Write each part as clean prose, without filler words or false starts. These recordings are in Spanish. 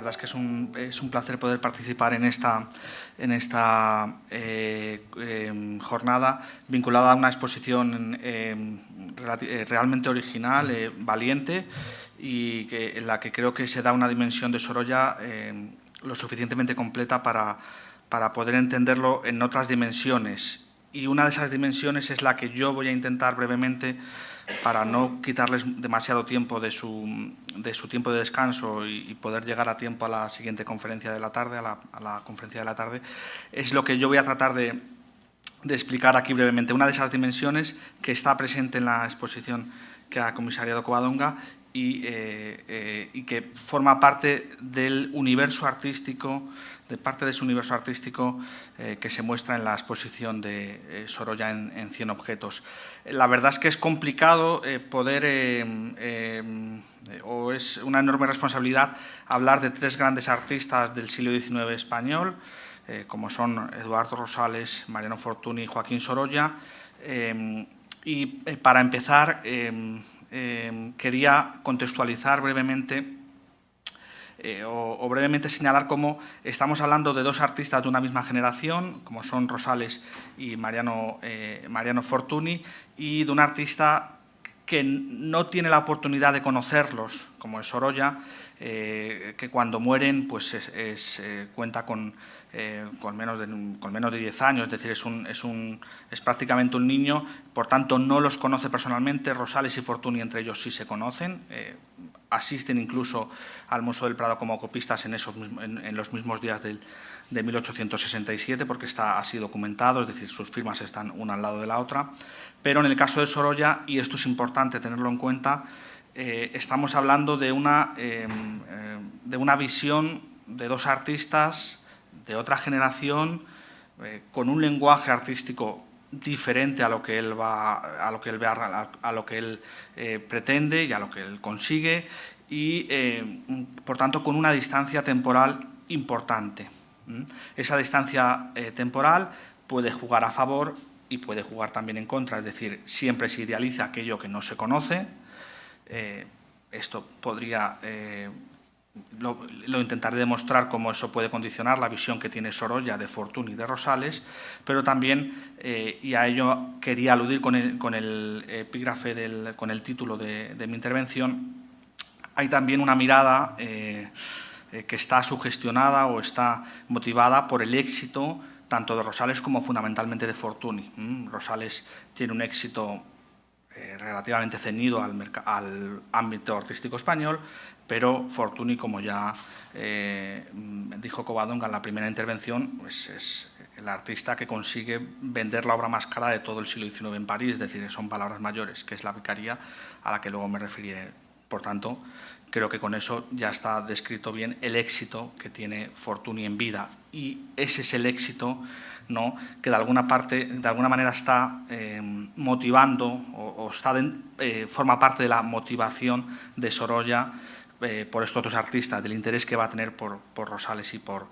verdad es que es un placer poder participar en esta jornada vinculada a una exposición realmente original, valiente, y en la que creo que se da una dimensión de Sorolla lo suficientemente completa para poder entenderlo en otras dimensiones. Y una de esas dimensiones es la que yo voy a intentar brevemente, para no quitarles demasiado tiempo de su tiempo de descanso y poder llegar a tiempo a la siguiente conferencia de la tarde, a la conferencia de la tarde, es lo que yo voy a tratar de explicar aquí brevemente. Una de esas dimensiones que está presente en la exposición que ha comisariado Covadonga y que forma parte del universo artístico, de su universo artístico que se muestra en la exposición de Sorolla en 100 objetos. La verdad es que es complicado o es una enorme responsabilidad hablar de tres grandes artistas del siglo XIX español, como son Eduardo Rosales, Mariano Fortuny y Joaquín Sorolla. Y para empezar, quería contextualizar brevemente o brevemente señalar cómo estamos hablando de dos artistas de una misma generación, como son Rosales y Mariano Fortuny, y de un artista que no tiene la oportunidad de conocerlos, como es Sorolla, que cuando mueren pues cuenta con menos de 10 años, es decir, es prácticamente un niño, por tanto no los conoce personalmente. Rosales y Fortuny entre ellos sí se conocen, asisten incluso al Museo del Prado como copistas en los mismos días de 1867, porque está así documentado, es decir, sus firmas están una al lado de la otra. Pero en el caso de Sorolla, y esto es importante tenerlo en cuenta, estamos hablando de una visión de dos artistas de otra generación, con un lenguaje artístico diferente a lo que él pretende y a lo que él consigue, y por tanto con una distancia temporal importante. Esa distancia temporal puede jugar a favor y puede jugar también en contra, es decir, siempre se idealiza aquello que no se conoce. Esto podría, lo intentaré demostrar cómo eso puede condicionar la visión que tiene Sorolla de Fortuny y de Rosales, pero también, y a ello quería aludir con el epígrafe, con el título de mi intervención, hay también una mirada que está sugestionada o está motivada por el éxito tanto de Rosales como fundamentalmente de Fortuny. Rosales tiene un éxito relativamente ceñido al ámbito artístico español, pero Fortuny, como ya dijo Covadonga en la primera intervención, pues es el artista que consigue vender la obra más cara de todo el siglo XIX en París, es decir, son palabras mayores, que es la Vicaría, a la que luego me referiré. Por tanto, creo que con eso ya está descrito bien el éxito que tiene Fortuny en vida, y ese es el éxito, ¿no?, que de alguna manera está motivando o forma parte de la motivación de Sorolla por estos dos artistas, del interés que va a tener por Rosales y por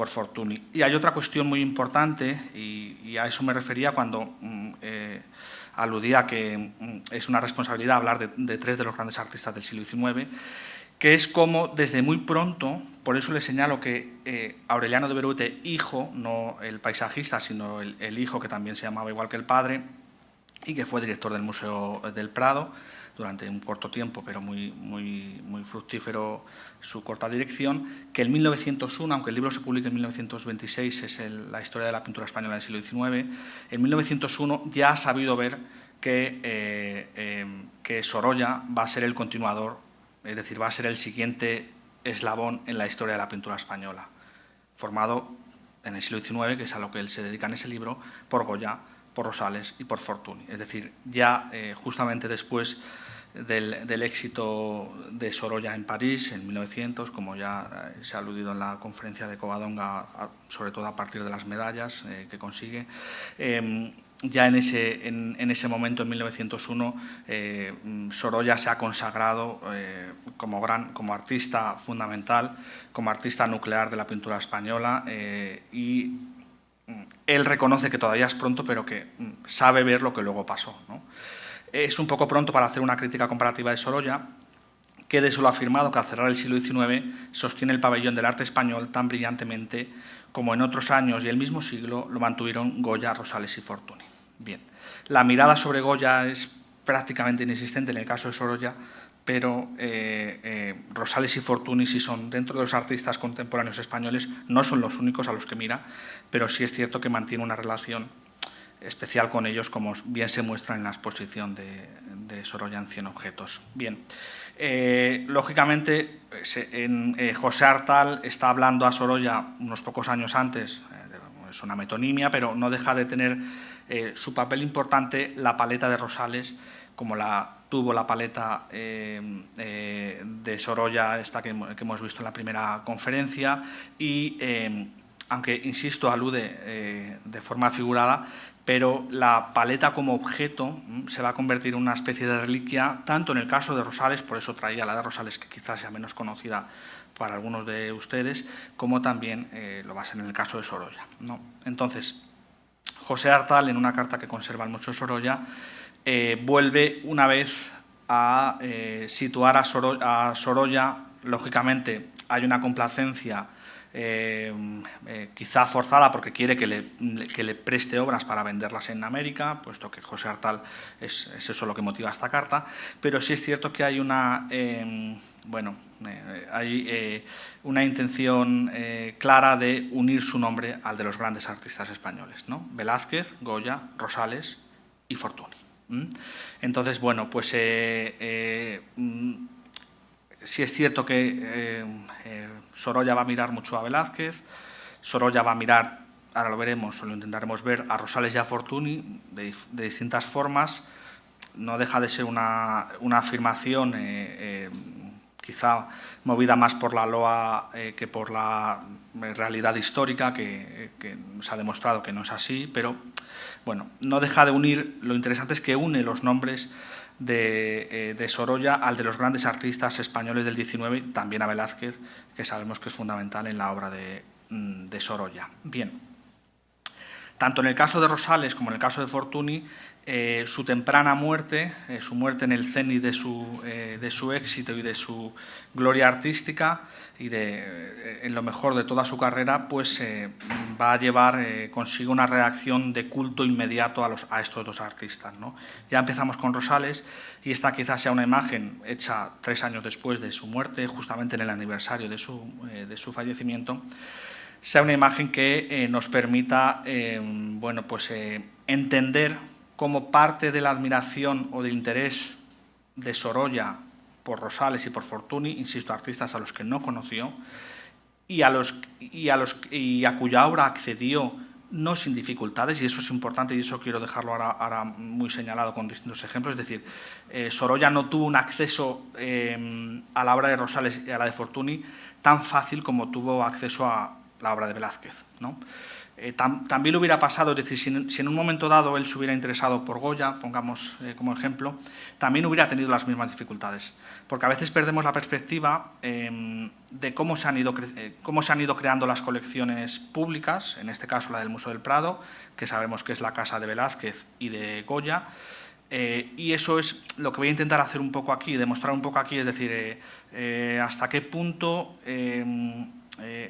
Fortuny. Y hay otra cuestión muy importante, y a eso me refería cuando aludía a que es una responsabilidad hablar de tres de los grandes artistas del siglo XIX, que es como desde muy pronto, por eso le señalo que Aureliano de Berruete, hijo, no el paisajista, sino el hijo, que también se llamaba igual que el padre, y que fue director del Museo del Prado durante un corto tiempo, pero muy fructífero su corta dirección, que en 1901, aunque el libro se publica en 1926, es la historia de la pintura española del siglo XIX, en 1901 ya ha sabido ver que Sorolla va a ser el continuador, es decir, va a ser el siguiente eslabón en la historia de la pintura española, formado en el siglo XIX, que es a lo que él se dedica en ese libro, por Goya, por Rosales y por Fortuny. Es decir, ya justamente después del éxito de Sorolla en París, en 1900, como ya se ha aludido en la conferencia de Covadonga, sobre todo a partir de las medallas que consigue, ya en ese momento, en 1901, Sorolla se ha consagrado como artista fundamental, como artista nuclear de la pintura española, y él reconoce que todavía es pronto, pero que sabe ver lo que luego pasó, ¿no? Es un poco pronto para hacer una crítica comparativa de Sorolla, quede solo afirmado que al cerrar el siglo XIX sostiene el pabellón del arte español tan brillantemente como en otros años y el mismo siglo lo mantuvieron Goya, Rosales y Fortuny. Bien, la mirada sobre Goya es prácticamente inexistente en el caso de Sorolla, pero Rosales y Fortuny sí son, dentro de los artistas contemporáneos españoles, no son los únicos a los que mira, pero sí es cierto que mantiene una relación especial con ellos, como bien se muestra en la exposición de Sorolla en 100 objetos. Bien, lógicamente, José Artal está hablando a Sorolla unos pocos años antes, es una metonimia, pero no deja de tener su papel importante la paleta de Rosales, como la tuvo la paleta de Sorolla, esta que hemos visto en la primera conferencia, y aunque, insisto, alude de forma figurada, pero la paleta como objeto se va a convertir en una especie de reliquia, tanto en el caso de Rosales, por eso traía la de Rosales, que quizás sea menos conocida para algunos de ustedes, como también lo va a ser en el caso de Sorolla, ¿no? Entonces, José Artal, en una carta que conserva el Museo Sorolla, vuelve una vez a situar a Sorolla. Lógicamente, hay una complacencia quizá forzada porque quiere que le preste obras para venderlas en América, puesto que José Artal es eso lo que motiva esta carta, pero sí es cierto que hay una, una intención clara de unir su nombre al de los grandes artistas españoles, ¿no? Velázquez, Goya, Rosales y Fortuny. Entonces, bueno, pues sí es cierto que Sorolla va a mirar mucho a Velázquez, Sorolla va a mirar, ahora lo veremos, o lo intentaremos ver, a Rosales y a Fortuny de distintas formas. No deja de ser una afirmación quizá movida más por la loa que por la realidad histórica, que se ha demostrado que no es así, pero bueno, no deja de unir. Lo interesante es que une los nombres de Sorolla al de los grandes artistas españoles del XIX, también a Velázquez, que sabemos que es fundamental en la obra de Sorolla. Bien, tanto en el caso de Rosales como en el caso de Fortuny, su temprana muerte, su muerte en el cenit de su éxito y de su gloria artística y en lo mejor de toda su carrera, pues va a llevar consigo una reacción de culto inmediato a estos dos artistas, ¿no? Ya empezamos con Rosales, y esta quizás sea una imagen hecha 3 años después de su muerte, justamente en el aniversario de su fallecimiento, sea una imagen que nos permita entender cómo parte de la admiración o del interés de Sorolla por Rosales y por Fortuny, insisto, artistas a los que no conoció y a cuya obra accedió no sin dificultades, y eso es importante y eso quiero dejarlo ahora muy señalado con distintos ejemplos. Es decir, Sorolla no tuvo un acceso a la obra de Rosales y a la de Fortuny tan fácil como tuvo acceso a la obra de Velázquez, ¿no? También lo hubiera pasado, es decir, si en un momento dado él se hubiera interesado por Goya, pongamos como ejemplo, también hubiera tenido las mismas dificultades, porque a veces perdemos la perspectiva de cómo se han ido creando las colecciones públicas, en este caso la del Museo del Prado, que sabemos que es la casa de Velázquez y de Goya, y eso es lo que voy a intentar hacer un poco aquí, demostrar un poco aquí, es decir, hasta qué punto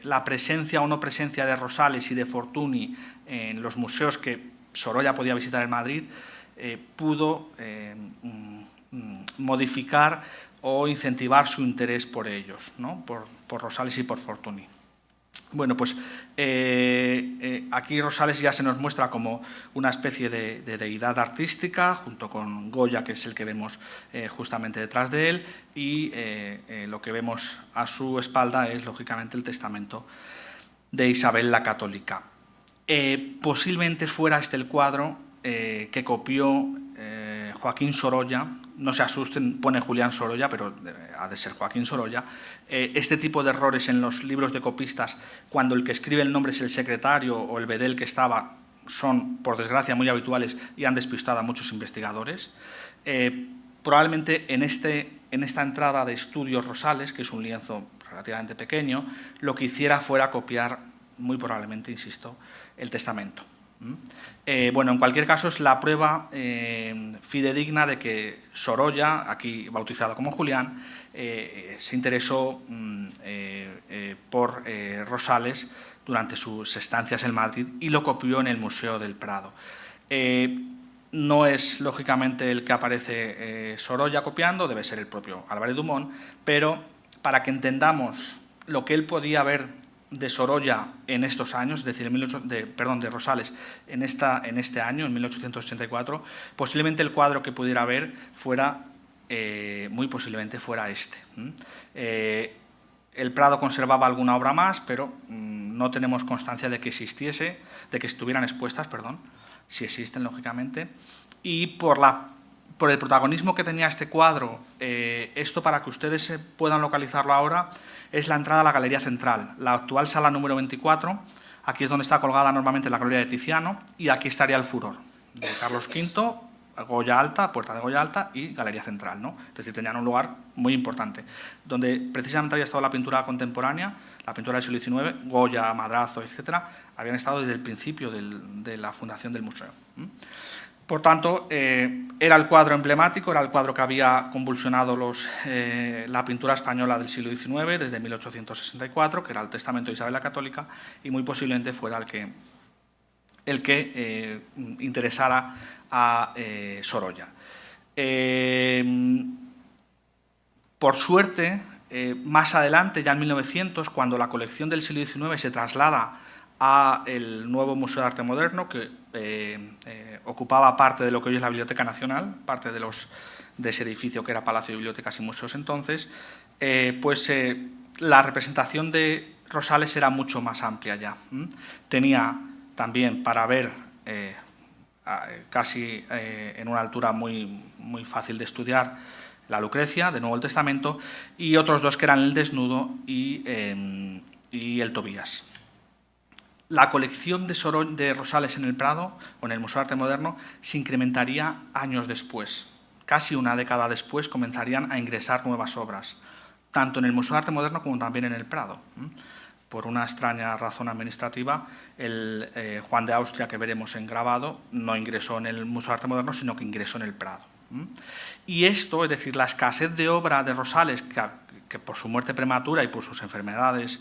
la presencia o no presencia de Rosales y de Fortuny en los museos que Sorolla podía visitar en Madrid pudo modificar o incentivar su interés por ellos, ¿no? por Rosales y por Fortuny. Bueno, pues aquí Rosales ya se nos muestra como una especie de deidad artística, junto con Goya, que es el que vemos justamente detrás de él, y lo que vemos a su espalda es, lógicamente, el testamento de Isabel la Católica. Posiblemente fuera este el cuadro que copió Joaquín Sorolla. No se asusten, pone Julián Sorolla, pero ha de ser Joaquín Sorolla. Este tipo de errores en los libros de copistas, cuando el que escribe el nombre es el secretario o el bedel que estaba, son, por desgracia, muy habituales y han despistado a muchos investigadores. Probablemente en esta entrada de Estudios Rosales, que es un lienzo relativamente pequeño, lo que hiciera fuera copiar, muy probablemente, insisto, el testamento. Bueno, en cualquier caso es la prueba fidedigna de que Sorolla, aquí bautizado como Julián, se interesó por Rosales durante sus estancias en Madrid y lo copió en el Museo del Prado. No es, lógicamente, el que aparece Sorolla copiando, debe ser el propio Álvarez Dumont, pero para que entendamos lo que él podía ver de Sorolla en estos años, es decir, de Rosales en este año, en 1884, posiblemente el cuadro que pudiera ver fuera, muy posiblemente fuera este. El Prado conservaba alguna obra más, pero no tenemos constancia de que existiese, de que estuvieran expuestas, perdón, si existen, lógicamente, y por el protagonismo que tenía este cuadro, esto para que ustedes puedan localizarlo ahora, es la entrada a la Galería Central, la actual sala número 24, aquí es donde está colgada normalmente la Gloria de Tiziano, y aquí estaría el Furor, de Carlos V, Goya Alta, Puerta de Goya Alta y Galería Central, ¿no? Es decir, tenían un lugar muy importante, donde precisamente había estado la pintura contemporánea, la pintura del siglo XIX, Goya, Madrazo, etcétera, habían estado desde el principio de la fundación del museo. Por tanto, era el cuadro emblemático, era el cuadro que había convulsionado la pintura española del siglo XIX, desde 1864, que era el Testamento de Isabel la Católica, y muy posiblemente fuera el que interesara a Sorolla. Por suerte, más adelante, ya en 1900, cuando la colección del siglo XIX se traslada al nuevo Museo de Arte Moderno, que ocupaba parte de lo que hoy es la Biblioteca Nacional, parte de ese edificio que era Palacio de Bibliotecas y Museos entonces, pues la representación de Rosales era mucho más amplia ya. Tenía también para ver casi en una altura muy fácil de estudiar la Lucrecia, de nuevo el Testamento, y otros dos que eran el Desnudo y el Tobías. La colección de Rosales en el Prado, o en el Museo de Arte Moderno, se incrementaría años después. Casi una década después comenzarían a ingresar nuevas obras, tanto en el Museo de Arte Moderno como también en el Prado. Por una extraña razón administrativa, el Juan de Austria, que veremos en grabado, no ingresó en el Museo de Arte Moderno, sino que ingresó en el Prado. Y esto, es decir, la escasez de obra de Rosales, que por su muerte prematura y por sus enfermedades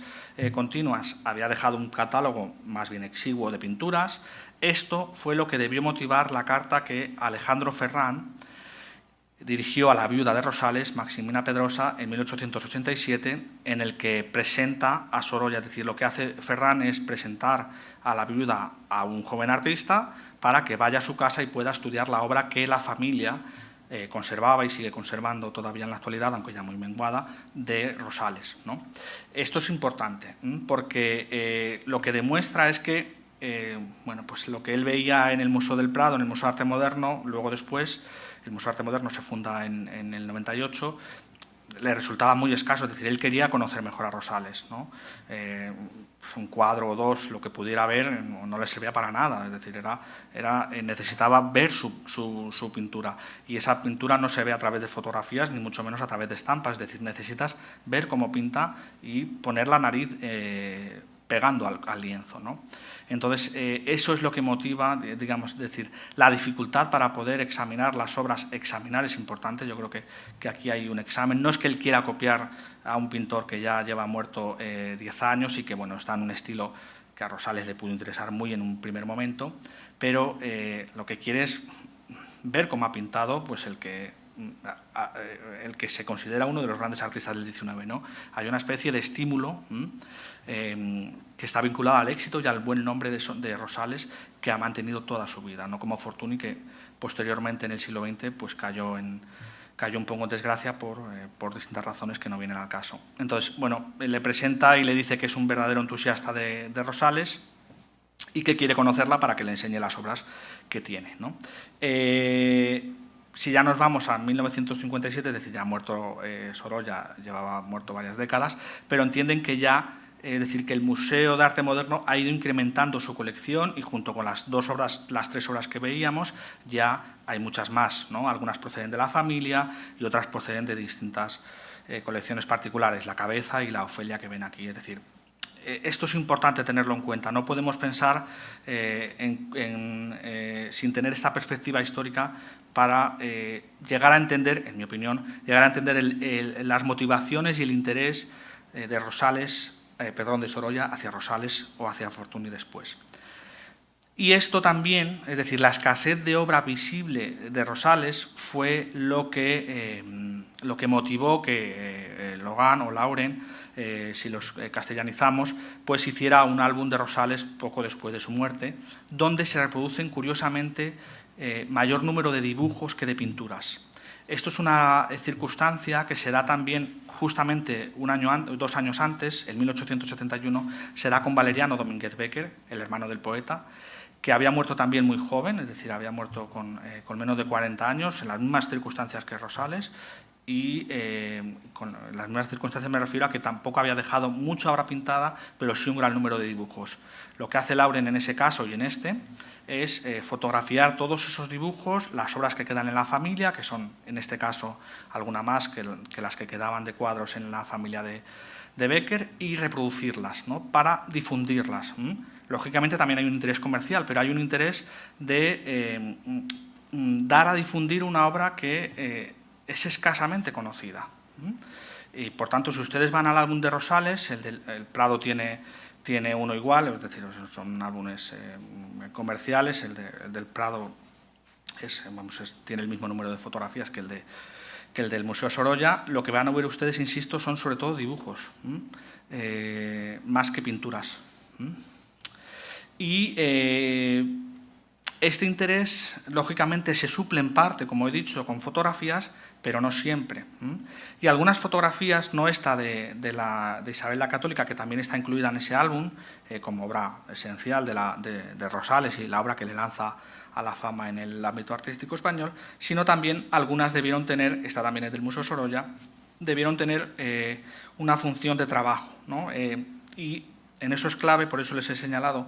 continuas había dejado un catálogo más bien exiguo de pinturas, esto fue lo que debió motivar la carta que Alejandro Ferrán dirigió a la viuda de Rosales, Maximina Pedrosa, en 1887, en el que presenta a Sorolla. Es decir, lo que hace Ferrán es presentar a la viuda a un joven artista para que vaya a su casa y pueda estudiar la obra que la familia conservaba y sigue conservando todavía en la actualidad, aunque ya muy menguada, de Rosales, ¿no? Esto es importante, porque lo que demuestra es que bueno, pues lo que él veía en el Museo del Prado, en el Museo de Arte Moderno, luego después, el Museo de Arte Moderno se funda en el 98, le resultaba muy escaso, es decir, él quería conocer mejor a Rosales, ¿no? Un cuadro o dos, lo que pudiera ver, no le servía para nada, es decir, necesitaba ver su pintura, y esa pintura no se ve a través de fotografías, ni mucho menos a través de estampas, es decir, necesitas ver cómo pinta y poner la nariz pegando al lienzo, ¿no? Entonces, eso es lo que motiva, digamos, es decir, la dificultad para poder examinar las obras. Examinar es importante, yo creo que aquí hay un examen. No es que él quiera copiar a un pintor que ya lleva muerto 10 años y que, bueno, está en un estilo que a Rosales le pudo interesar muy en un primer momento, pero lo que quiere es ver cómo ha pintado pues el que se considera uno de los grandes artistas del XIX, ¿no? Hay una especie de estímulo que está vinculado al éxito y al buen nombre de Rosales, que ha mantenido toda su vida, no como Fortuny, que posteriormente en el siglo XX pues cayó un poco en desgracia por distintas razones que no vienen al caso. Entonces, bueno, le presenta y le dice que es un verdadero entusiasta de Rosales y que quiere conocerla para que le enseñe las obras que tiene, ¿no? Si ya nos vamos a 1957, es decir, ya ha muerto Sorolla, llevaba muerto varias décadas, pero entienden que ya, es decir, que el Museo de Arte Moderno ha ido incrementando su colección y junto con las tres obras que veíamos, ya hay muchas más, ¿no? Algunas proceden de la familia y otras proceden de distintas colecciones particulares, la Cabeza y la Ofelia que ven aquí. Es decir, esto es importante tenerlo en cuenta. No podemos pensar sin tener esta perspectiva histórica para llegar a entender, en mi opinión, las motivaciones y el interés de Sorolla hacia Rosales o hacia Fortuny después. Y esto también, es decir, la escasez de obra visible de Rosales fue lo que motivó que Logan o Lauren, si los castellanizamos, pues hiciera un álbum de Rosales poco después de su muerte, donde se reproducen curiosamente mayor número de dibujos que de pinturas. Esto es una circunstancia que se da también justamente 2 años antes, en 1871, se da con Valeriano Domínguez Becker, el hermano del poeta, que había muerto también muy joven, es decir, había muerto con menos de 40 años, en las mismas circunstancias que Rosales, y con las mismas circunstancias me refiero a que tampoco había dejado mucha obra pintada, pero sí un gran número de dibujos. Lo que hace Lauren en ese caso y en este es fotografiar todos esos dibujos, las obras que quedan en la familia, que son en este caso alguna más que las que quedaban de cuadros en la familia de Becker, y reproducirlas, ¿no?, para difundirlas. Lógicamente también hay un interés comercial, pero hay un interés de dar a difundir una obra que es escasamente conocida. Y por tanto, si ustedes van al álbum de Rosales, el Prado tiene uno igual, es decir, son álbumes comerciales, el del Prado tiene el mismo número de fotografías que el del Museo Sorolla. Lo que van a ver ustedes, insisto, son sobre todo dibujos, más que pinturas. Y este interés, lógicamente, se suple en parte, como he dicho, con fotografías, pero no siempre. Y algunas fotografías, no esta de Isabel la Católica, que también está incluida en ese álbum, como obra esencial de Rosales y la obra que le lanza a la fama en el ámbito artístico español, sino también algunas debieron tener, esta también es del Museo Sorolla, debieron tener una función de trabajo, ¿no? Y en eso es clave, por eso les he señalado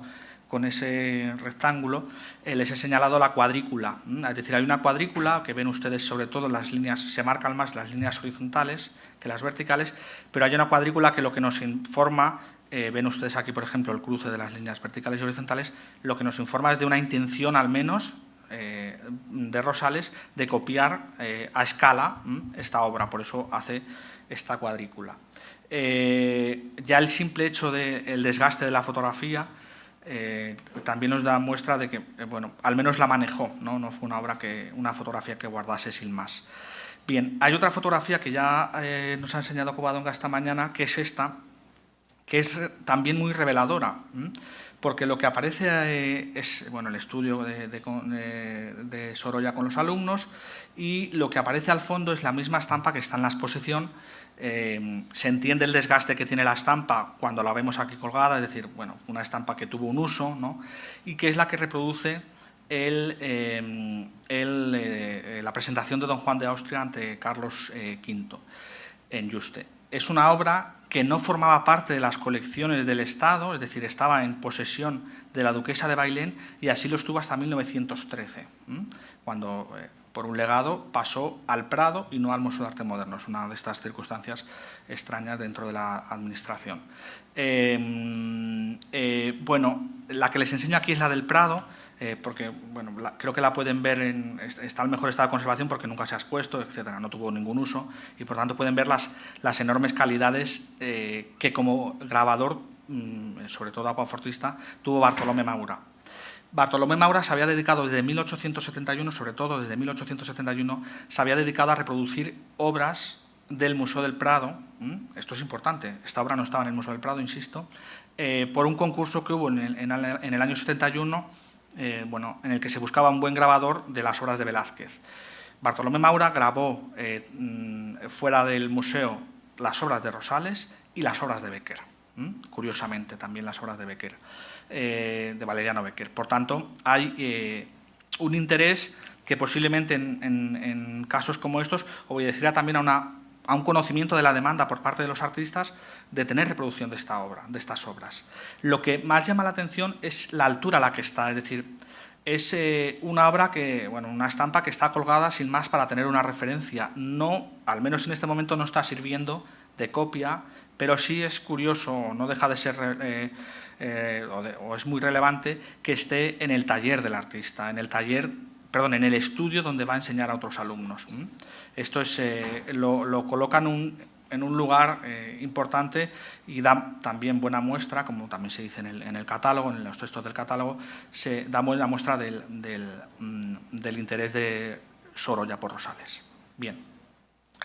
con ese rectángulo, les he señalado la cuadrícula. Es decir, hay una cuadrícula que ven ustedes, sobre todo las líneas, se marcan más las líneas horizontales que las verticales, pero hay una cuadrícula que lo que nos informa, ven ustedes aquí, por ejemplo, el cruce de las líneas verticales y horizontales, lo que nos informa es de una intención, al menos, de Rosales, de copiar a escala esta obra, por eso hace esta cuadrícula. Ya el simple hecho del desgaste de la fotografía también nos da muestra de que, bueno, al menos la manejó, no fue una fotografía que guardase sin más. Bien, hay otra fotografía que ya nos ha enseñado Covadonga esta mañana, que es esta, que es también muy reveladora, porque lo que aparece es, bueno, el estudio de Sorolla con los alumnos, y lo que aparece al fondo es la misma estampa que está en la exposición. Se entiende el desgaste que tiene la estampa cuando la vemos aquí colgada, es decir, bueno, una estampa que tuvo un uso, ¿no?, y que es la que reproduce la presentación de Don Juan de Austria ante Carlos V en Yuste. Es una obra que no formaba parte de las colecciones del Estado, es decir, estaba en posesión de la duquesa de Bailén, y así lo estuvo hasta 1913, cuando por un legado pasó al Prado y no al Museo de Arte Moderno. Es una de estas circunstancias extrañas dentro de la administración. Bueno, la que les enseño aquí es la del Prado, porque bueno, creo que la pueden ver, está en mejor estado de conservación porque nunca se ha expuesto, etcétera, no tuvo ningún uso, y por tanto pueden ver las enormes calidades que como grabador, sobre todo acuafortista, tuvo Bartolomé Maura. Bartolomé Maura se había dedicado desde 1871, sobre todo desde 1871, se había dedicado a reproducir obras del Museo del Prado. Esto es importante, esta obra no estaba en el Museo del Prado, insisto, por un concurso que hubo en el año 71, bueno, en el que se buscaba un buen grabador de las obras de Velázquez. Bartolomé Maura grabó fuera del museo las obras de Rosales y las obras de Becker. Curiosamente, también las obras de Becker, de Valeriano Becker. Por tanto, hay un interés que posiblemente en casos como estos obedeciera también a un conocimiento de la demanda por parte de los artistas de tener reproducción de estas obras. Lo que más llama la atención es la altura a la que está, es decir, es una obra una estampa que está colgada sin más para tener una referencia. No, al menos en este momento no está sirviendo de copia, pero sí es curioso, no deja de ser o es muy relevante que esté en el taller del artista, en el estudio donde va a enseñar a otros alumnos. Esto lo coloca en un lugar importante y da también buena muestra, como también se dice en el catálogo, en los textos del catálogo, se da buena muestra del interés de Sorolla por Rosales. Bien,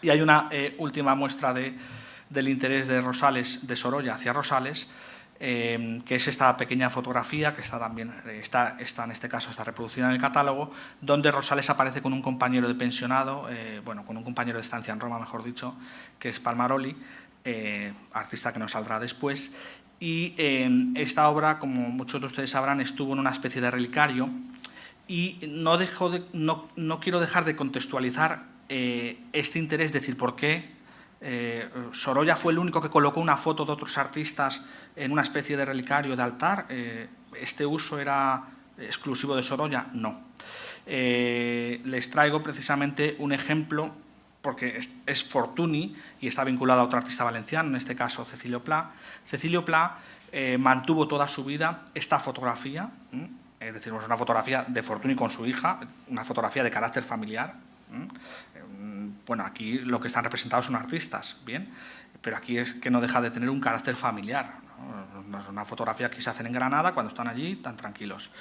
y hay una última muestra del interés de Sorolla hacia Rosales, que es esta pequeña fotografía que está en este caso está reproducida en el catálogo, donde Rosales aparece con un compañero de pensionado, con un compañero de estancia en Roma, mejor dicho, que es Palmaroli, artista que nos saldrá después. Y esta obra, como muchos de ustedes sabrán, estuvo en una especie de relicario y no quiero dejar de contextualizar este interés, es decir, por qué Sorolla fue el único que colocó una foto de otros artistas en una especie de relicario de altar. ¿Este uso era exclusivo de Sorolla? No. Les traigo precisamente un ejemplo, porque es Fortuny y está vinculado a otro artista valenciano, en este caso Cecilio Pla. Cecilio Pla mantuvo toda su vida esta fotografía, es decir, una fotografía de Fortuny con su hija, una fotografía de carácter familiar. Bueno, aquí lo que están representados son artistas, bien, pero aquí es que no deja de tener un carácter familiar, ¿no? Una fotografía que se hacen en Granada cuando están allí tan tranquilos.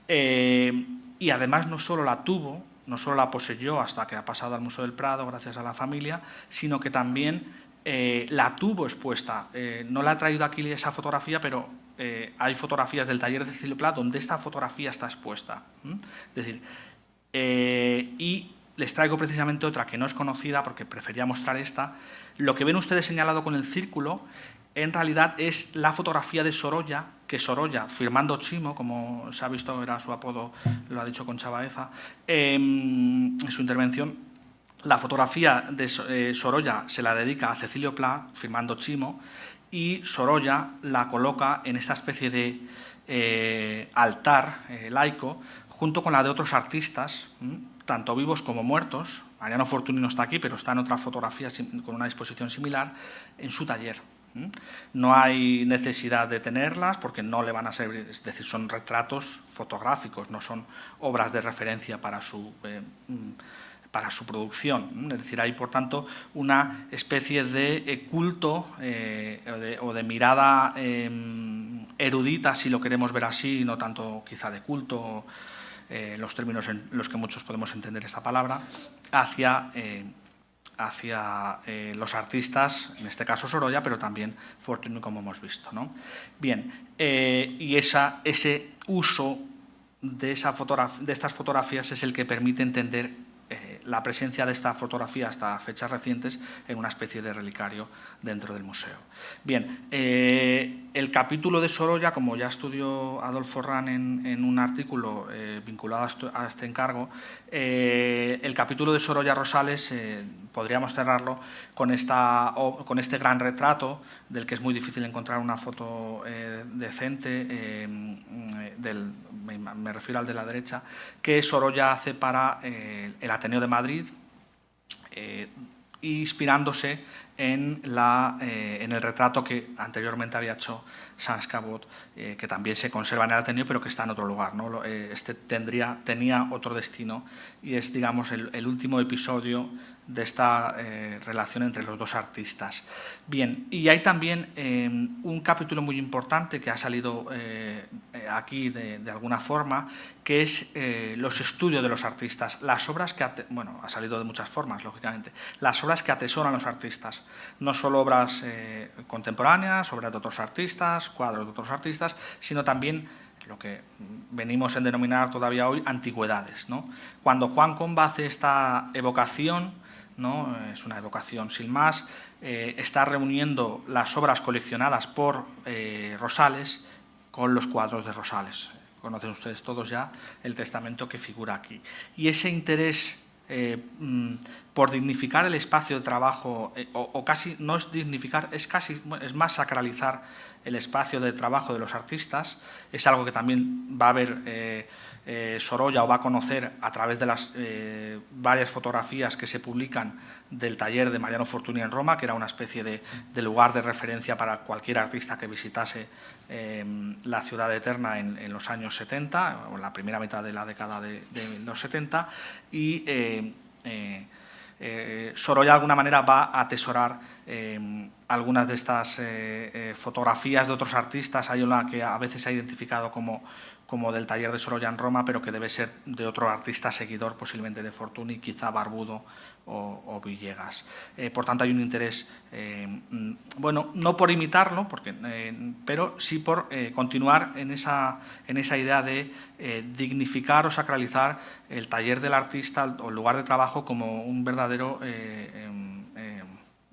Y además no solo la tuvo, no solo la poseyó hasta que ha pasado al Museo del Prado gracias a la familia, sino que también la tuvo expuesta. No la he traído aquí esa fotografía, pero hay fotografías del taller de Cecilio Pla donde esta fotografía está expuesta. Es decir, y les traigo precisamente otra que no es conocida porque prefería mostrar esta. Lo que ven ustedes señalado con el círculo en realidad es la fotografía de Sorolla, que Sorolla, firmando Chimo, como se ha visto, era su apodo, lo ha dicho Concha Baeza, en su intervención. La fotografía de Sorolla se la dedica a Cecilio Pla, firmando Chimo, y Sorolla la coloca en esta especie de altar laico, junto con la de otros artistas, tanto vivos como muertos. Mariano Fortuny no está aquí, pero está en otra fotografía con una disposición similar, en su taller. No hay necesidad de tenerlas porque no le van a servir, es decir, son retratos fotográficos, no son obras de referencia para su producción. Es decir, hay, por tanto, una especie de culto o de mirada erudita, si lo queremos ver así, no tanto quizá de culto, los términos en los que muchos podemos entender esta palabra, hacia los artistas, en este caso Sorolla, pero también Fortuny, como hemos visto, ¿no? Bien, y ese uso de estas fotografías es el que permite entender la presencia de esta fotografía hasta fechas recientes en una especie de relicario dentro del museo. Bien, el capítulo de Sorolla, como ya estudió Adolfo Ran en un artículo vinculado a este encargo, el capítulo de Sorolla Rosales podríamos cerrarlo con este gran retrato, del que es muy difícil encontrar una foto decente, me refiero al de la derecha, que Sorolla hace para el Ateneo de Madrid, inspirándose en el retrato que anteriormente había hecho Sans Cabot, que también se conserva en el Ateneo, pero que está en otro lugar, ¿no? Este tenía otro destino y es, digamos, el último episodio de esta relación entre los dos artistas. Bien, y hay también un capítulo muy importante que ha salido aquí de alguna forma, que es los estudios de los artistas, las obras que, ha salido de muchas formas, lógicamente, las obras que atesoran los artistas, no solo obras contemporáneas, obras de otros artistas, cuadros de otros artistas, sino también lo que venimos a denominar todavía hoy antigüedades, ¿no? Cuando Juan Comba hace esta evocación, ¿no? Es una evocación sin más, está reuniendo las obras coleccionadas por Rosales con los cuadros de Rosales. Conocen ustedes todos ya el testamento que figura aquí. Y ese interés por dignificar el espacio de trabajo, o casi no es dignificar, es más sacralizar el espacio de trabajo de los artistas, es algo que también va a haber Sorolla, o va a conocer a través de las varias fotografías que se publican del taller de Mariano Fortuny en Roma, que era una especie de lugar de referencia para cualquier artista que visitase la ciudad eterna en los años 70, o en la primera mitad de la década de los 70, y Sorolla de alguna manera va a atesorar algunas de estas fotografías de otros artistas. Hay una que a veces se ha identificado como del taller de Sorolla en Roma, pero que debe ser de otro artista seguidor, posiblemente de Fortuny, quizá Barbudo o Villegas. Por tanto, hay un interés, bueno, no por imitarlo, pero sí por continuar en esa idea de dignificar o sacralizar el taller del artista o el lugar de trabajo como un verdadero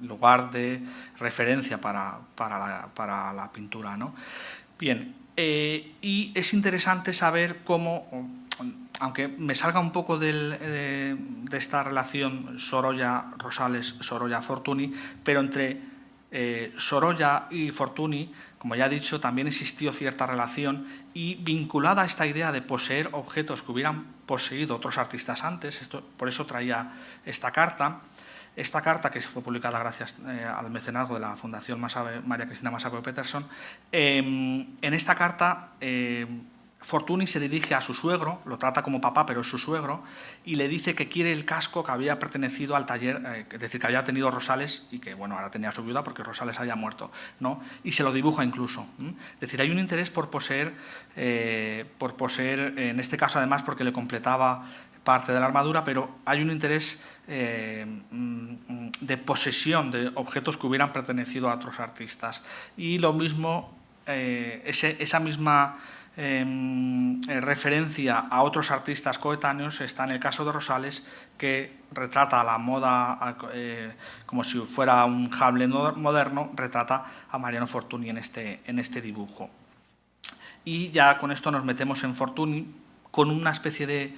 lugar de referencia para la pintura, ¿no? Bien, y es interesante saber cómo, aunque me salga un poco de esta relación Sorolla-Rosales, Sorolla-Fortuny, pero entre Sorolla y Fortuny, como ya he dicho, también existió cierta relación, y vinculada a esta idea de poseer objetos que hubieran poseído otros artistas antes. Por eso traía esta carta. Esta carta, que fue publicada gracias al mecenazgo de la Fundación María Cristina Massapeo Peterson, en esta carta Fortuny se dirige a su suegro, lo trata como papá, pero es su suegro, y le dice que quiere el casco que había pertenecido al taller, es decir, que había tenido Rosales y que, bueno, ahora tenía su viuda porque Rosales había muerto, ¿no? Y se lo dibuja incluso. Es decir, hay un interés por poseer, en este caso además porque le completaba parte de la armadura, pero hay un interés de posesión de objetos que hubieran pertenecido a otros artistas. Y lo mismo, esa misma referencia a otros artistas coetáneos está en el caso de Rosales, que retrata a la moda como si fuera un Hamlet moderno, retrata a Mariano Fortuny en este dibujo. Y ya con esto nos metemos en Fortuny con una especie de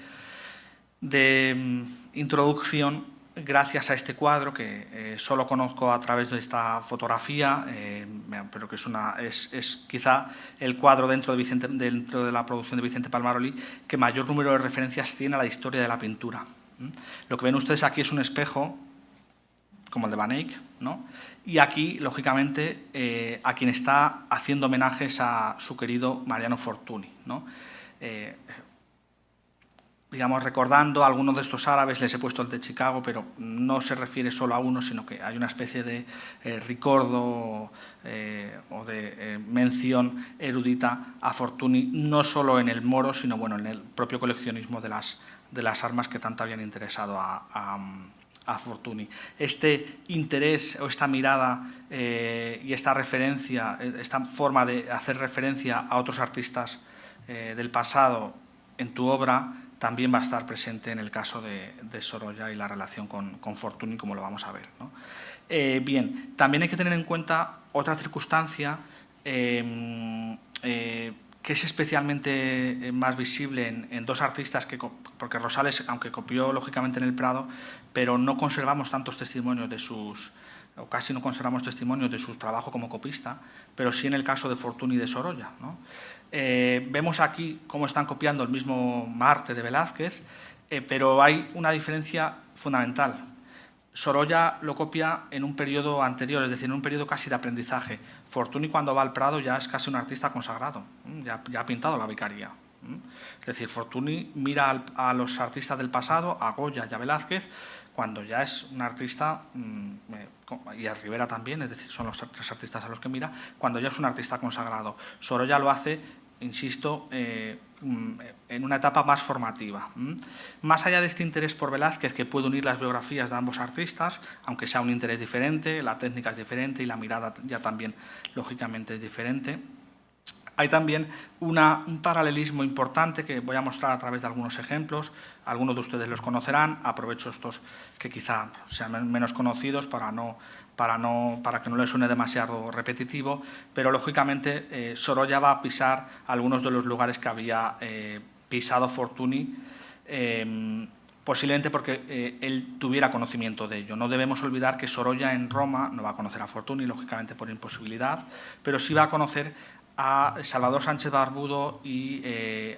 introducción gracias a este cuadro que solo conozco a través de esta fotografía, pero que es quizá el cuadro dentro de la producción de Vicente Palmaroli que mayor número de referencias tiene a la historia de la pintura. Lo que ven ustedes aquí es un espejo, como el de Van Eyck, ¿no? Y aquí, lógicamente, a quien está haciendo homenajes a su querido Mariano Fortuny, ¿no? Digamos, recordando a algunos de estos árabes, les he puesto el de Chicago, pero no se refiere solo a uno, sino que hay una especie de recuerdo o de mención erudita a Fortuny, no solo en el Moro, sino bueno, en el propio coleccionismo de las armas que tanto habían interesado a Fortuny. Este interés o esta mirada y esta referencia, esta forma de hacer referencia a otros artistas del pasado en tu obra, también va a estar presente en el caso de Sorolla y la relación con Fortuny, como lo vamos a ver, ¿no? Bien, también hay que tener en cuenta otra circunstancia que es especialmente más visible en dos artistas, porque Rosales, aunque copió lógicamente en el Prado, pero no conservamos tantos testimonios o casi no conservamos testimonios de su trabajo como copista, pero sí en el caso de Fortuny y de Sorolla, ¿no? Vemos aquí cómo están copiando el mismo Marte de Velázquez, pero hay una diferencia fundamental. Sorolla lo copia en un periodo anterior, es decir, en un periodo casi de aprendizaje. Fortuny, cuando va al Prado, ya es casi un artista consagrado, ya ha pintado la Vicaría. Es decir, Fortuny mira a los artistas del pasado, a Goya y a Velázquez, cuando ya es un artista, y a Rivera también, es decir, son los tres artistas a los que mira, cuando ya es un artista consagrado. Sorolla lo hace, insisto, en una etapa más formativa. Más allá de este interés por Velázquez, que puede unir las biografías de ambos artistas, aunque sea un interés diferente, la técnica es diferente y la mirada ya también, lógicamente, es diferente, hay también un paralelismo importante que voy a mostrar a través de algunos ejemplos. Algunos de ustedes los conocerán, aprovecho estos que quizá sean menos conocidos para que no les suene demasiado repetitivo, pero lógicamente Sorolla va a pisar algunos de los lugares que había pisado Fortuny, posiblemente porque él tuviera conocimiento de ello. No debemos olvidar que Sorolla en Roma no va a conocer a Fortuny, lógicamente por imposibilidad, pero sí va a conocer a Salvador Sánchez Barbudo y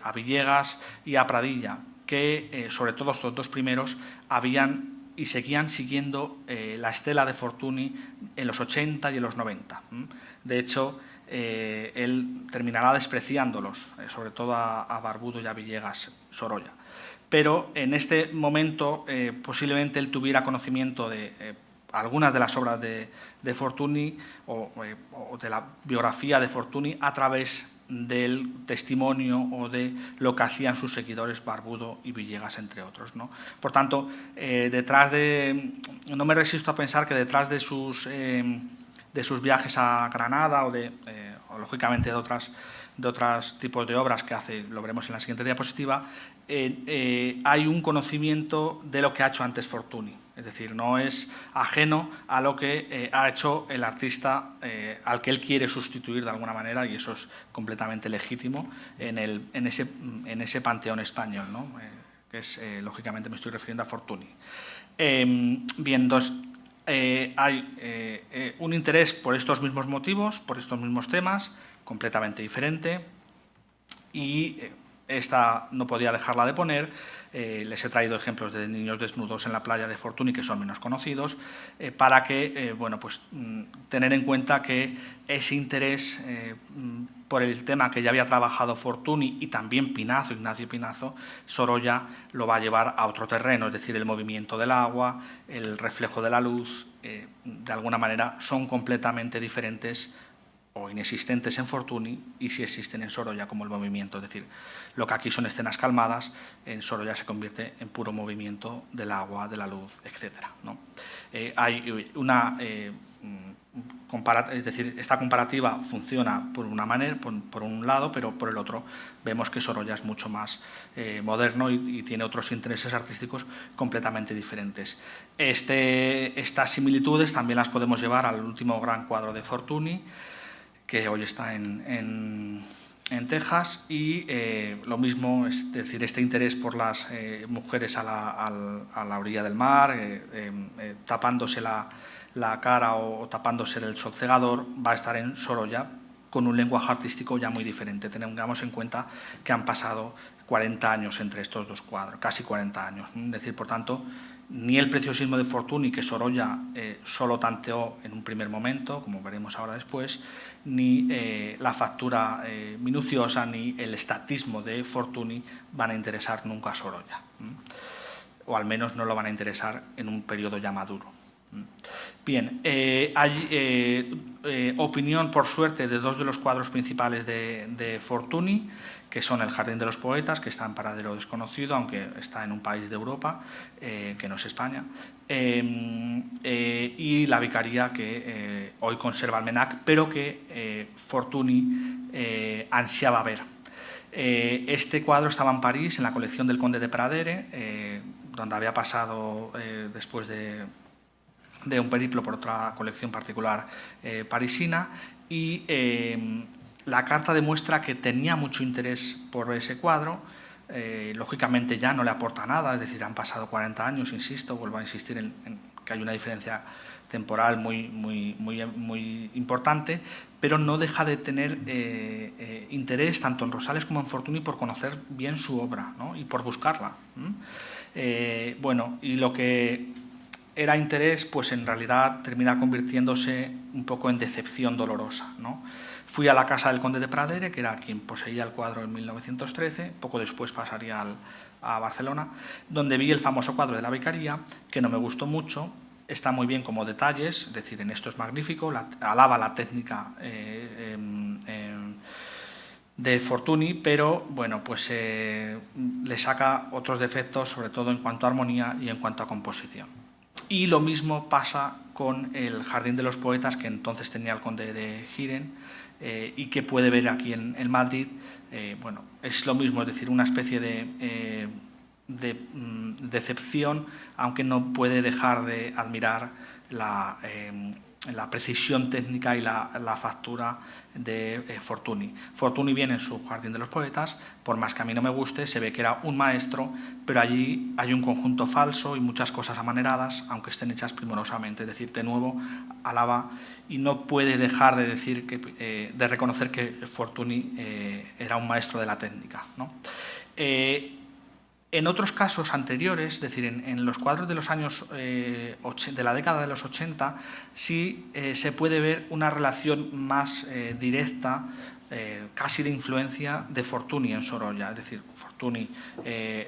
a Villegas y a Pradilla, que sobre todo estos dos primeros habían y seguían siguiendo la estela de Fortuny en los 80 y en los 90. De hecho, él terminará despreciándolos, sobre todo a Barbudo y a Villegas Sorolla. Pero en este momento posiblemente él tuviera conocimiento de algunas de las obras de Fortuny o de la biografía de Fortuny a través del testimonio o de lo que hacían sus seguidores Barbudo y Villegas, entre otros, ¿no? Por tanto, no me resisto a pensar que detrás de sus viajes a Granada o lógicamente de otros tipos de obras que hace, lo veremos en la siguiente diapositiva, hay un conocimiento de lo que ha hecho antes Fortuny. Es decir, no es ajeno a lo que ha hecho el artista al que él quiere sustituir de alguna manera, y eso es completamente legítimo en ese panteón español, ¿no? Que es, lógicamente me estoy refiriendo a Fortuny. Bien, entonces, hay un interés por estos mismos motivos, por estos mismos temas, completamente diferente, y esta no podía dejarla de poner. Les he traído ejemplos de niños desnudos en la playa de Fortuny, que son menos conocidos, para que, bueno, pues, tener en cuenta que ese interés por el tema que ya había trabajado Fortuny y también Ignacio Pinazo, Sorolla lo va a llevar a otro terreno, es decir, el movimiento del agua, el reflejo de la luz, de alguna manera son completamente diferentes o inexistentes en Fortuny, y si existen en Sorolla, como el movimiento. Es decir, lo que aquí son escenas calmadas, en Sorolla se convierte en puro movimiento del agua, de la luz, etc., ¿no? Hay una... es decir, esta comparativa funciona por una manera, por un lado, pero por el otro vemos que Sorolla es mucho más moderno y tiene otros intereses artísticos completamente diferentes. Estas similitudes también las podemos llevar al último gran cuadro de Fortuny, que hoy está en Texas, y lo mismo, es decir, este interés por las mujeres a la orilla del mar, tapándose la cara o tapándose el sol cegador, va a estar en Sorolla con un lenguaje artístico ya muy diferente. Tengamos en cuenta que han pasado 40 años entre estos dos cuadros, casi 40 años. Es decir, por tanto, ni el preciosismo de Fortuny, que Sorolla solo tanteó en un primer momento, como veremos ahora después, ni la factura minuciosa ni el estatismo de Fortuny van a interesar nunca a Sorolla, o al menos no lo van a interesar en un periodo ya maduro. Bien, hay opinión, por suerte, de dos de los cuadros principales de Fortuny, que son el Jardín de los Poetas, que está en paradero desconocido, aunque está en un país de Europa, que no es España, y la Vicaría, que hoy conserva Almenac, pero que Fortuny ansiaba ver. Este cuadro estaba en París, en la colección del Conde de Pradere, donde había pasado después de un periplo por otra colección particular parisina, y la carta demuestra que tenía mucho interés por ese cuadro. Lógicamente ya no le aporta nada, es decir, han pasado 40 años, insisto, vuelvo a insistir en que hay una diferencia temporal muy importante, pero no deja de tener interés tanto en Rosales como en Fortuny por conocer bien su obra, ¿no? Y por buscarla. Bueno, y lo que era interés, pues en realidad termina convirtiéndose un poco en decepción dolorosa, ¿no? Fui a la casa del Conde de Pradere, que era quien poseía el cuadro en 1913, poco después pasaría a Barcelona, donde vi el famoso cuadro de la Vicaría, que no me gustó mucho. Está muy bien como detalles, es decir, en esto es magnífico, alaba la técnica de Fortuny, pero bueno, pues le saca otros defectos, sobre todo en cuanto a armonía y en cuanto a composición. Y lo mismo pasa con el Jardín de los Poetas, que entonces tenía el Conde de Giren, y que puede ver aquí en Madrid. Bueno, es lo mismo, es decir, una especie de decepción, aunque no puede dejar de admirar la precisión técnica y la factura de Fortuny. Fortuny viene en su Jardín de los Poetas, por más que a mí no me guste, se ve que era un maestro, pero allí hay un conjunto falso y muchas cosas amaneradas, aunque estén hechas primorosamente. Es decir, de nuevo, alaba y no puede dejar de decir de reconocer que Fortuny era un maestro de la técnica, ¿no? En otros casos anteriores, es decir, en los cuadros de los años de la década de los 80, sí se puede ver una relación más directa, casi de influencia, de Fortuny en Sorolla. Es decir, Fortuny,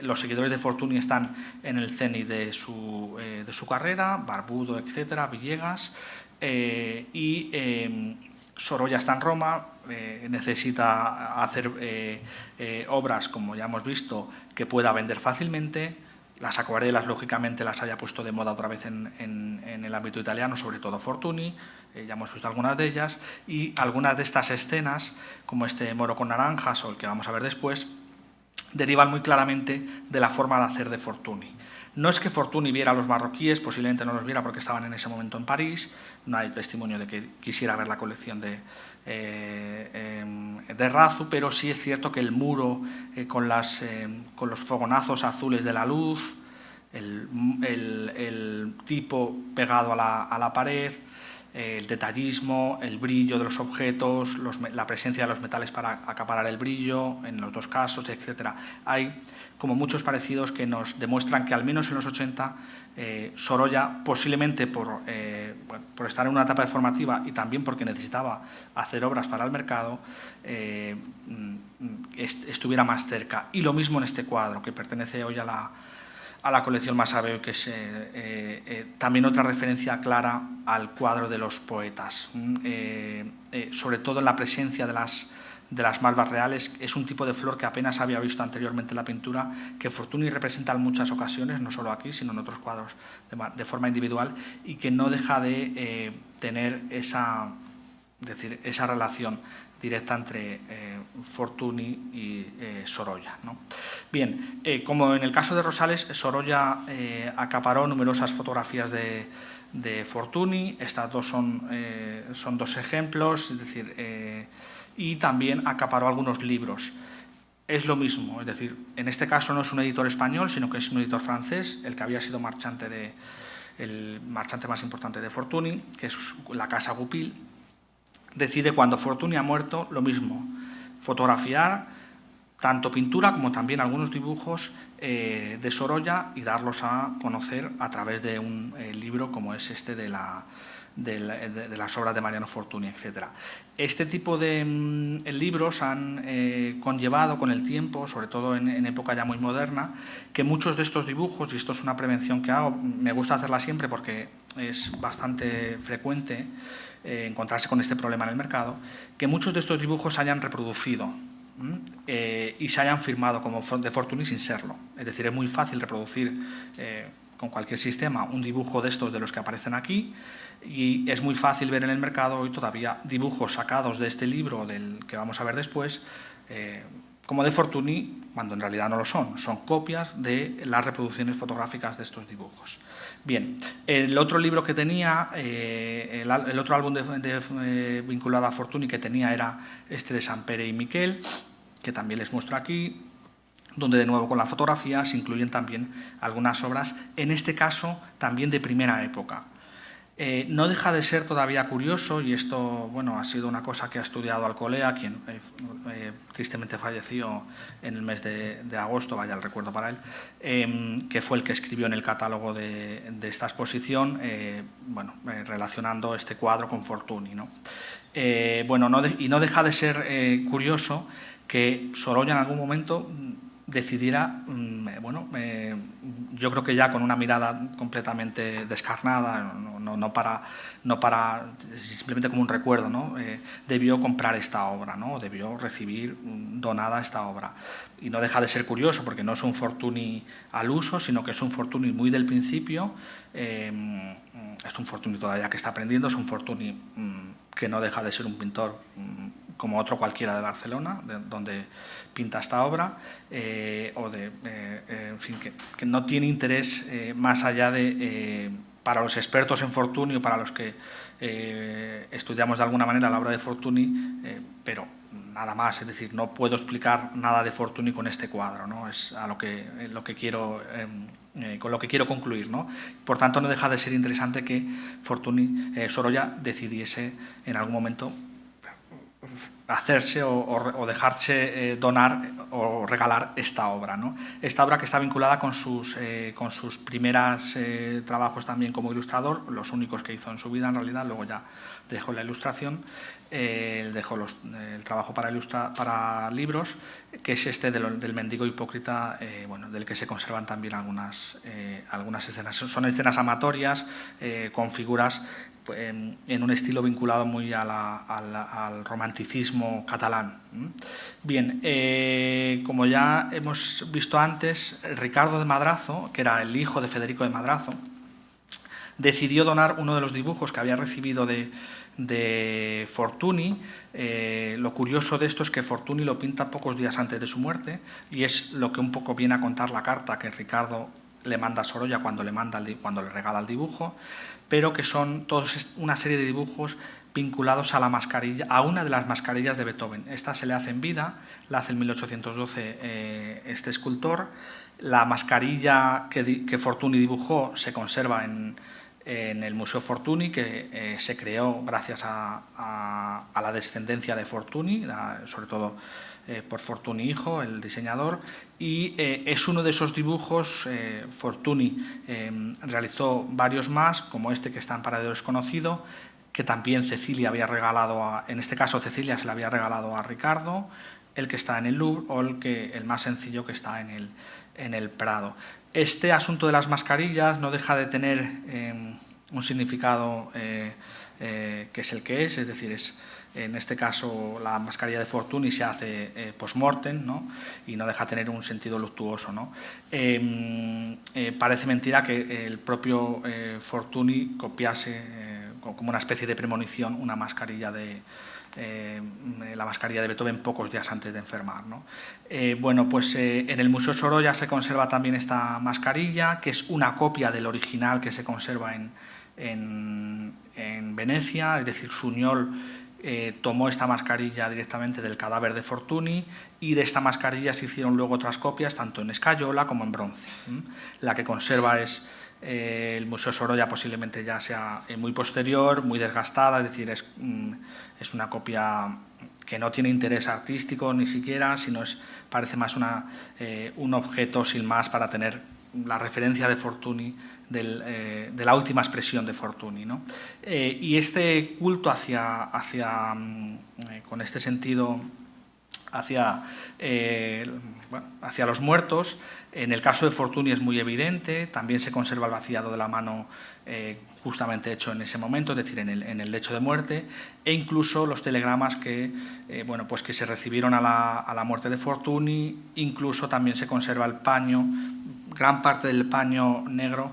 los seguidores de Fortuny están en el cenit de su carrera, Barbudo, etcétera, Villegas, y Sorolla está en Roma, necesita hacer obras, como ya hemos visto, que pueda vender fácilmente. Las acuarelas, lógicamente, las haya puesto de moda otra vez en el ámbito italiano, sobre todo Fortuny, ya hemos visto algunas de ellas, y algunas de estas escenas, como este moro con naranjas o el que vamos a ver después, derivan muy claramente de la forma de hacer de Fortuny. No es que Fortuny viera a los marroquíes, posiblemente no los viera porque estaban en ese momento en París, no hay testimonio de que quisiera ver la colección de Razu, pero sí es cierto que el muro con los fogonazos azules de la luz, el tipo pegado a la pared, el detallismo, el brillo de los objetos, la presencia de los metales para acaparar el brillo, en los dos casos, etc. Hay como muchos parecidos que nos demuestran que al menos en los 80 Sorolla, posiblemente por estar en una etapa formativa y también porque necesitaba hacer obras para el mercado, estuviera más cerca. Y lo mismo en este cuadro, que pertenece hoy a la colección Massaveu, que es también otra referencia clara al cuadro de los poetas, sobre todo en la presencia de las malvas reales. Es un tipo de flor que apenas había visto anteriormente en la pintura, que Fortuny representa en muchas ocasiones, no solo aquí, sino en otros cuadros de forma individual, y que no deja de tener esa relación directa entre Fortuny y Sorolla, ¿no? Bien, como en el caso de Rosales, Sorolla acaparó numerosas fotografías de Fortuny. Estas dos son dos ejemplos, es decir, y también acaparó algunos libros. Es lo mismo, es decir, en este caso no es un editor español, sino que es un editor francés, el que había sido el marchante más importante de Fortuny, que es la casa Goupil. Decide, cuando Fortuny ha muerto, lo mismo, fotografiar tanto pintura como también algunos dibujos de Sorolla y darlos a conocer a través de un libro como es este de las obras de Mariano Fortuny, etc. Este tipo de libros han conllevado con el tiempo, sobre todo en época ya muy moderna, que muchos de estos dibujos, y esto es una prevención que hago, me gusta hacerla siempre porque es bastante frecuente encontrarse con este problema en el mercado, que muchos de estos dibujos se hayan reproducido y se hayan firmado como de Fortuny sin serlo. Es decir, es muy fácil reproducir con cualquier sistema un dibujo de estos de los que aparecen aquí, y es muy fácil ver en el mercado hoy todavía dibujos sacados de este libro, del que vamos a ver después, como de Fortuny, cuando en realidad no lo son copias de las reproducciones fotográficas de estos dibujos. Bien, el otro libro que tenía, el otro álbum vinculado a Fortuny que tenía era este de Sampere y Miquel, que también les muestro aquí, donde de nuevo con la fotografía se incluyen también algunas obras, en este caso también de primera época. No deja de ser todavía curioso, y esto ha sido una cosa que ha estudiado Alcolea, quien tristemente falleció en el mes de agosto, vaya el recuerdo para él, que fue el que escribió en el catálogo de esta exposición, relacionando este cuadro con Fortuny, ¿no? Y no deja de ser curioso que Sorolla en algún momento decidiera, yo creo que ya con una mirada completamente descarnada, no para simplemente como un recuerdo, ¿no? Debió comprar esta obra, ¿no? Debió recibir donada esta obra. Y no deja de ser curioso porque no es un Fortuny al uso, sino que es un Fortuny muy del principio, es un Fortuny todavía que está aprendiendo, es un Fortuny que no deja de ser un pintor como otro cualquiera de Barcelona, donde pinta esta obra, en fin, que no tiene interés más allá de para los expertos en Fortuny o para los que estudiamos de alguna manera la obra de Fortuny, pero nada más, es decir, no puedo explicar nada de Fortuny con este cuadro, ¿no? Es a lo que quiero, con lo que quiero concluir, ¿no? Por tanto, no deja de ser interesante que Sorolla decidiese en algún momento hacerse o dejarse donar o regalar esta obra, ¿no? Esta obra que está vinculada con sus primeros trabajos también como ilustrador, los únicos que hizo en su vida en realidad, luego ya dejó la ilustración, dejó el trabajo para libros, que es este del mendigo hipócrita, bueno, del que se conservan también algunas escenas. Son escenas amatorias con figuras en un estilo vinculado muy al romanticismo catalán. Bien, como ya hemos visto antes, Ricardo de Madrazo, que era el hijo de Federico de Madrazo, decidió donar uno de los dibujos que había recibido de Fortuny. Lo curioso de esto es que Fortuny lo pinta pocos días antes de su muerte, y es lo que un poco viene a contar la carta que Ricardo le manda a Sorolla cuando le regala el dibujo, pero que son todos una serie de dibujos vinculados a una de las mascarillas de Beethoven. Esta se le hace en vida, la hace en 1812 este escultor. La mascarilla que Fortuny dibujó se conserva en el Museo Fortuny, que se creó gracias a la descendencia de Fortuny, sobre todo por Fortuny hijo, el diseñador, y es uno de esos dibujos. Fortuny realizó varios más, como este que está en paradero desconocido, que también Cecilia había regalado, en este caso Cecilia se le había regalado a Ricardo, el que está en el Louvre, o el más sencillo que está en el Prado. Este asunto de las mascarillas no deja de tener un significado que es el que es decir, en este caso la mascarilla de Fortuny se hace post-mortem, ¿no? Y no deja de tener un sentido luctuoso, ¿no? Parece mentira que el propio Fortuny copiase como una especie de premonición una mascarilla la mascarilla de Beethoven pocos días antes de enfermar, ¿no? Bueno, pues en el Museo Sorolla se conserva también esta mascarilla, que es una copia del original que se conserva en Venecia, es decir, Suñol tomó esta mascarilla directamente del cadáver de Fortuny, y de esta mascarilla se hicieron luego otras copias, tanto en escayola como en bronce. La que conserva es el Museo Sorolla, posiblemente ya sea muy posterior, muy desgastada, es decir, es una copia que no tiene interés artístico ni siquiera, sino parece más un objeto sin más para tener la referencia de Fortuny, de la última expresión de Fortuny, ¿no? Y este culto con este sentido hacia los muertos, en el caso de Fortuny es muy evidente. También se conserva el vaciado de la mano justamente hecho en ese momento, es decir, en el lecho de muerte, e incluso los telegramas que se recibieron a la muerte de Fortuny. Incluso también se conserva el paño, gran parte del paño negro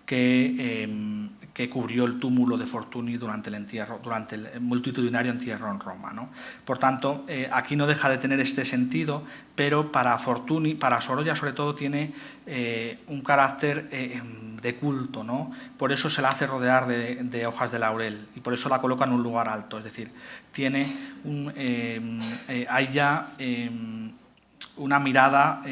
que cubrió el túmulo de Fortuny durante el multitudinario entierro en Roma, ¿no? Por tanto, aquí no deja de tener este sentido, pero para Sorolla sobre todo tiene un carácter de culto, ¿no? Por eso se la hace rodear de hojas de laurel, y por eso la coloca en un lugar alto, es decir, hay ya una mirada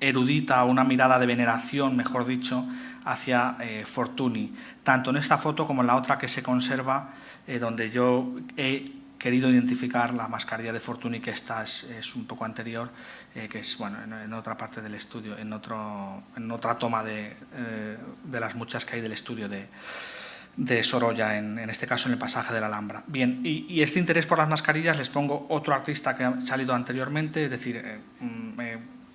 erudita, una mirada de veneración, mejor dicho, hacia Fortuny, tanto en esta foto como en la otra que se conserva, donde yo he querido identificar la mascarilla de Fortuny, que esta es un poco anterior, que es en otra parte del estudio, en otra toma de las muchas que hay del estudio de Sorolla, en este caso en el pasaje de la Alhambra. Bien, y este interés por las mascarillas les pongo otro artista que ha salido anteriormente, es decir,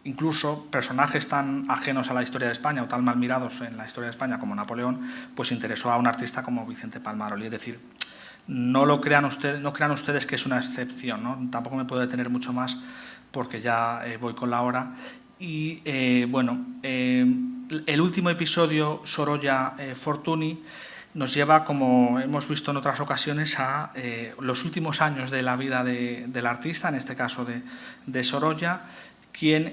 incluso personajes tan ajenos a la historia de España o tan mal mirados en la historia de España como Napoleón, pues interesó a un artista como Vicente Palmaroli. Es decir, no crean ustedes que es una excepción, ¿no? Tampoco me puedo detener mucho más porque ya voy con la hora. Y el último episodio, Sorolla-Fortuny, nos lleva, como hemos visto en otras ocasiones, a los últimos años de la vida del artista, en este caso de Sorolla, quien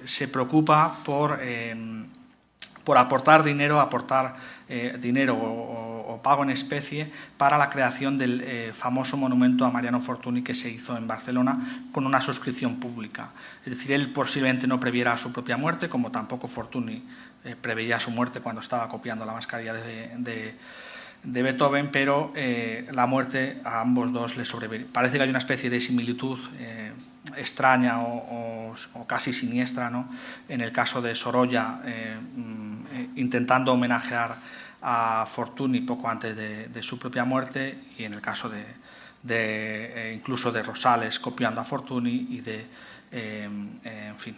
se preocupa por aportar dinero, o pago en especie para la creación del famoso monumento a Mariano Fortuny que se hizo en Barcelona con una suscripción pública. Es decir, él posiblemente no previera su propia muerte, como tampoco Fortuny preveía su muerte cuando estaba copiando la mascarilla de Beethoven, pero la muerte a ambos dos les sobrevivió. Parece que hay una especie de similitud extraña o casi siniestra, ¿no?, en el caso de Sorolla, intentando homenajear a Fortuny poco antes de su propia muerte, y en el caso incluso de Rosales copiando a Fortuny y en fin,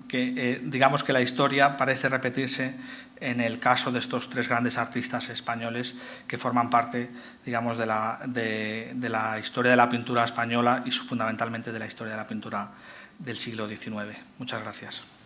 que digamos que la historia parece repetirse en el caso de estos tres grandes artistas españoles que forman parte, digamos, de la historia de la pintura española y fundamentalmente de la historia de la pintura del siglo XIX. Muchas gracias.